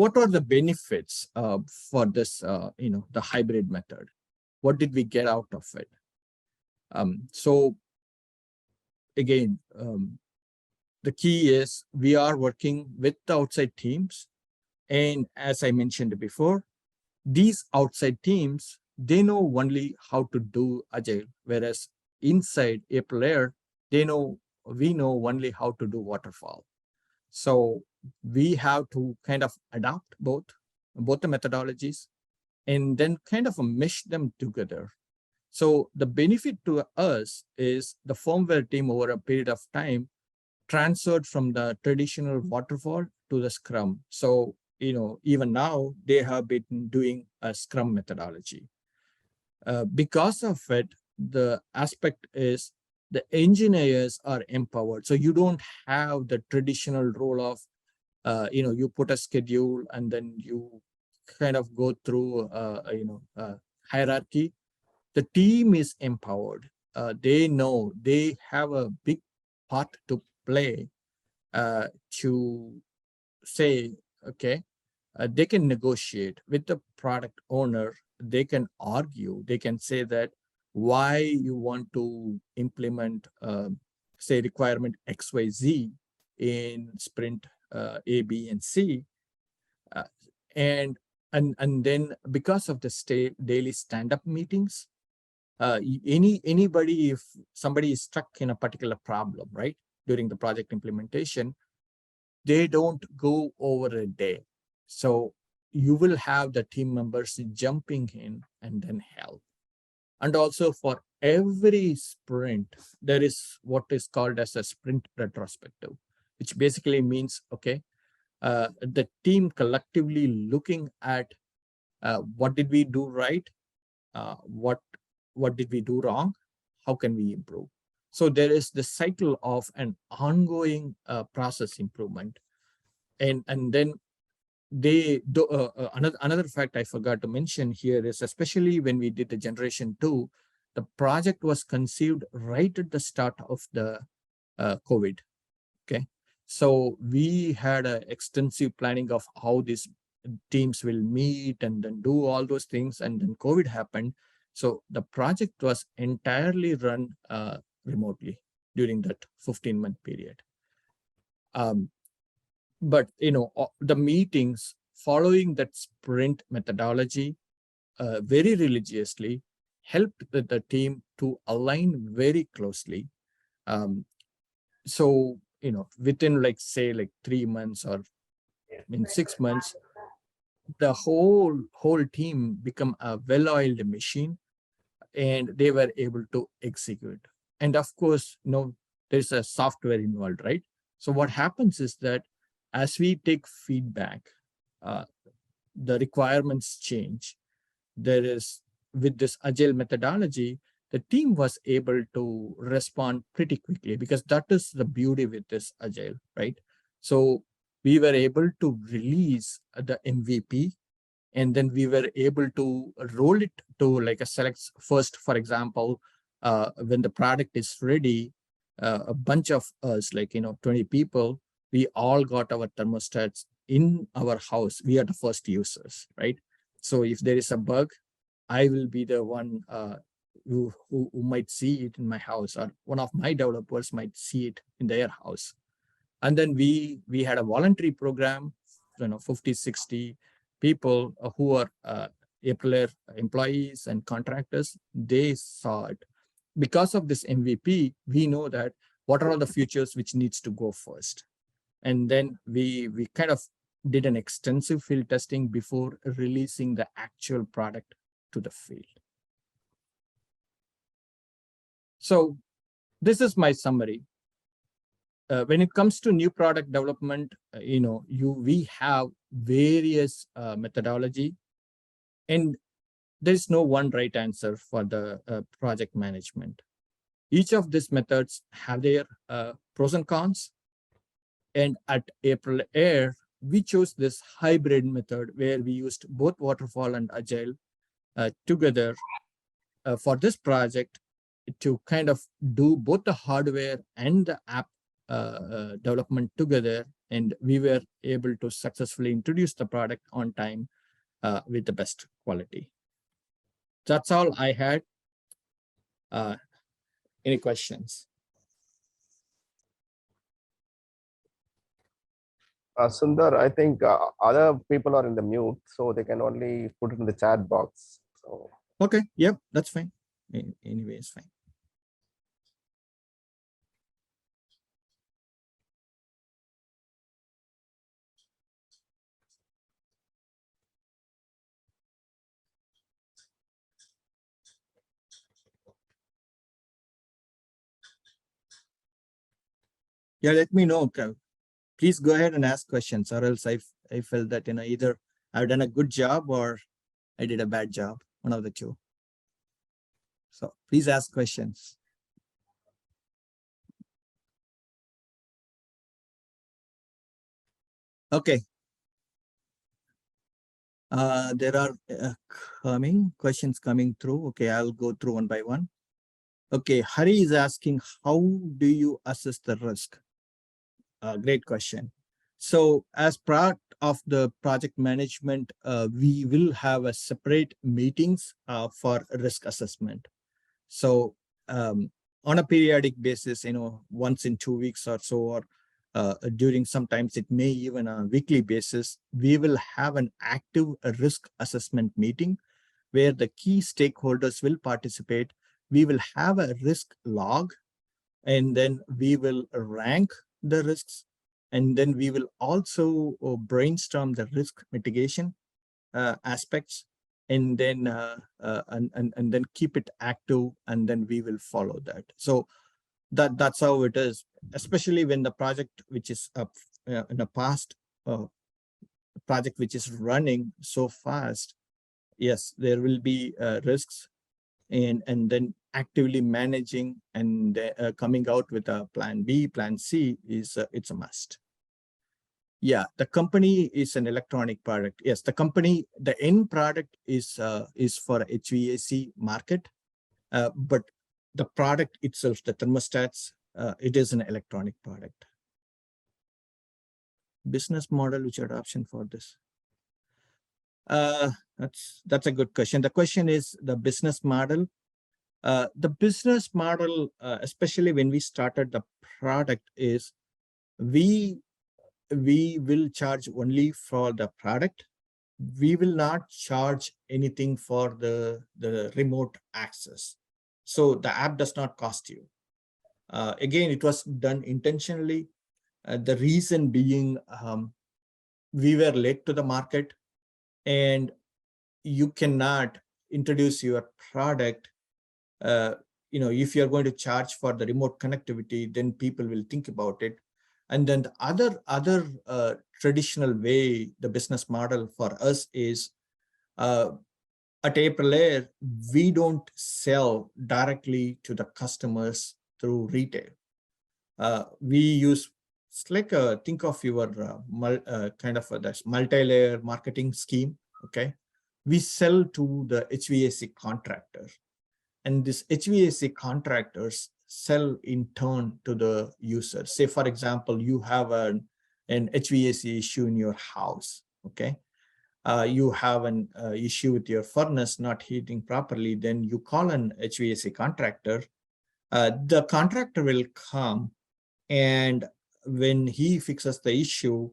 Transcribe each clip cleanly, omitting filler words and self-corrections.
what are the benefits for this, the hybrid method? What did we get out of it? So again, the key is we are working with the outside teams. And as I mentioned before, these outside teams, they know only how to do Agile, whereas inside April Air, we know only how to do waterfall. So we have to kind of adopt both the methodologies and then kind of mesh them together. So the benefit to us is the firmware team over a period of time transferred from the traditional waterfall to the Scrum. So, even now they have been doing a Scrum methodology. Because of it, the aspect is the engineers are empowered. So you don't have the traditional role of, you put a schedule and then you kind of go through, hierarchy. The team is empowered. They know they have a big part to play to say, okay, they can negotiate with the product owner. They can argue. They can say that why you want to implement, say, requirement XYZ in sprint A, B, and C. And then because of the daily stand-up meetings, anybody, if somebody is stuck in a particular problem, right, during the project implementation, they don't go over a day. So you will have the team members jumping in and then help. And also for every sprint, there is what is called as a sprint retrospective, which basically means, okay, the team collectively looking at what did we do right, what did we do wrong, how can we improve. So there is the cycle of an ongoing process improvement. And then they do another fact I forgot to mention here is, especially when we did the generation 2, the project was conceived right at the start of the COVID. Okay, so we had an extensive planning of how these teams will meet and then do all those things, and then COVID happened. So the project was entirely run remotely during that 15-month period. But the meetings following that sprint methodology very religiously helped the team to align very closely. So within say 3 months or in 6 months, the whole team become a well-oiled machine, and they were able to execute. And of course, there's a software involved, right? So what happens is that as we take feedback, the requirements change. There is, with this Agile methodology, the team was able to respond pretty quickly, because that is the beauty with this Agile, right? So we were able to release the MVP, and then we were able to roll it to like a select first. For example, when the product is ready, a bunch of us, 20 people, we all got our thermostats in our house. We are the first users, right? So if there is a bug, I will be the one who might see it in my house, or one of my developers might see it in their house. And then we had a voluntary program, 50, 60 people who are April Air employees and contractors. They saw it. Because of this MVP, we know that what are all the features which needs to go first. And then we kind of did an extensive field testing before releasing the actual product to the field. So this is my summary. When it comes to new product development, we have various methodology, and there is no one right answer for the project management. Each of these methods have their pros and cons. And at April Air, we chose this hybrid method where we used both waterfall and Agile together for this project to kind of do both the hardware and the app development together and we were able to successfully introduce the product on time with the best quality. That's all I had. Any questions? Sundar, I think other people are in the mute, so they can only put it in the chat box. So okay, yep, that's fine. Anyway, it's fine. Yeah, let me know. Please go ahead and ask questions, or else I felt that either I've done a good job or I did a bad job, one of the two. So please ask questions. Okay. There are questions coming through. Okay, I'll go through one by one. Okay, Hari is asking, how do you assess the risk? Great question. So as part of the project management, we will have a separate meetings for risk assessment. So on a periodic basis, once in 2 weeks or so, or during sometimes it may even a weekly basis, we will have an active risk assessment meeting where the key stakeholders will participate. We will have a risk log, and then we will rank the risks, and then we will also brainstorm the risk mitigation aspects, and then and then keep it active, and then we will follow that. So that's how it is, especially when the project which is up in the past project which is running so fast. Yes, there will be risks, and then actively managing and coming out with a plan B, plan C is it's a must. Yeah, the company is an electronic product. Yes, the end product is for HVAC market, but the product itself, the thermostats, it is an electronic product. Business model, which adoption for this? That's a good question. The question is the business model. The business model, especially when we started the product, is we will charge only for the product. We will not charge anything for the remote access. So the app does not cost you. Again, it was done intentionally. The reason being, we were late to the market, and you cannot introduce your product. If you're going to charge for the remote connectivity, then people will think about it. And then the other traditional way, the business model for us is at Aprilaire, we don't sell directly to the customers through retail. We use, it's like think of your kind of this multi-layer marketing scheme. Okay, we sell to the HVAC contractor, and this HVAC contractors sell in turn to the user. Say, for example, you have an HVAC issue in your house. Okay, you have an issue with your furnace not heating properly. Then you call an HVAC contractor. The contractor will come, and when he fixes the issue,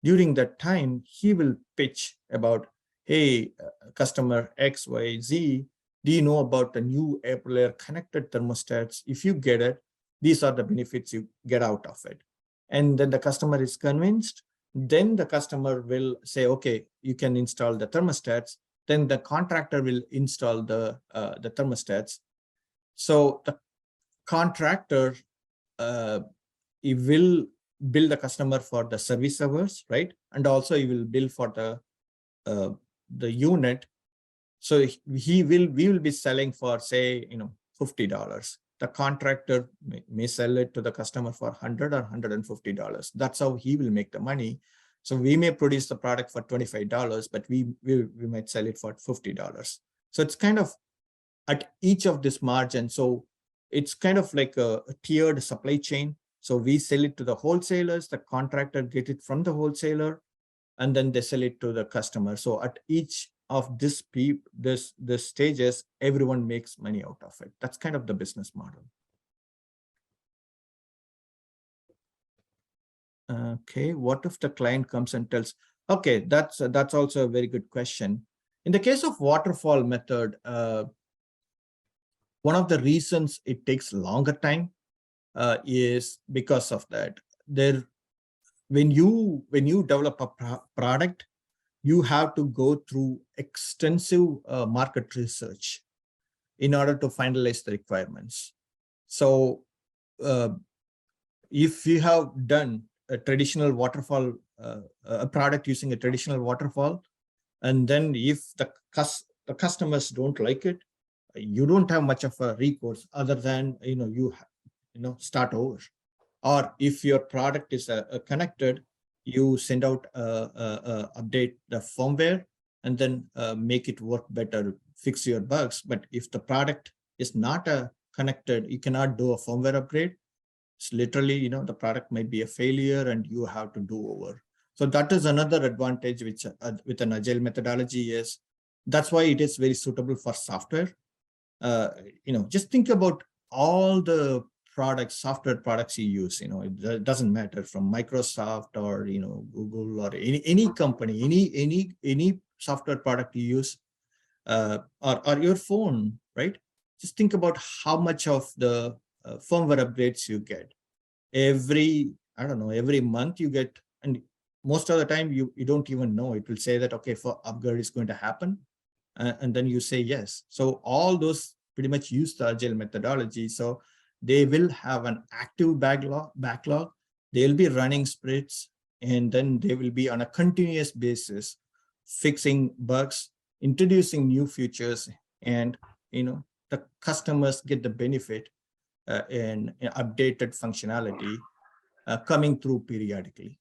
during that time, he will pitch about, hey, customer XYZ, do you know about the new Aprilaire connected thermostats? If you get it, these are the benefits you get out of it. And then the customer is convinced. Then the customer will say, okay, you can install the thermostats. Then the contractor will install the thermostats. So the contractor he will bill the customer for the service hours, right? And also he will bill for the unit. So we will be selling for, say, $50. The contractor may sell it to the customer for $100 or $150. That's how he will make the money. So we may produce the product for $25, but we might sell it for $50. So it's kind of at each of this margin. So it's kind of like a tiered supply chain. So we sell it to the wholesalers, the contractor get it from the wholesaler, and then they sell it to the customer. So at each of this stages, everyone makes money out of it. That's kind of the business model. Okay, what if the client comes and tells, okay, that's also a very good question. In the case of waterfall method, one of the reasons it takes longer time is because of that. When you develop a product, you have to go through extensive market research in order to finalize the requirements. So if you have done a traditional waterfall, a product using a traditional waterfall, and then if the customers don't like it, you don't have much of a recourse other than start over. Or if your product is connected, you send out update the firmware and then make it work better, fix your bugs. But if the product is not connected, you cannot do a firmware upgrade. It's literally, the product might be a failure and you have to do over. So that is another advantage which with an agile methodology is, that's why it is very suitable for software. Just think about all the software products you use. It doesn't matter, from Microsoft or Google or any company, any software product you use, or your phone, right? Just think about how much of the firmware upgrades you get every month you get, and most of the time you don't even know. It will say that, okay, for upgrade is going to happen, and then you say yes. So all those pretty much use the agile methodology. So they will have an active backlog. They'll be running sprints, and then they will be on a continuous basis fixing bugs, introducing new features, and the customers get the benefit in updated functionality coming through periodically.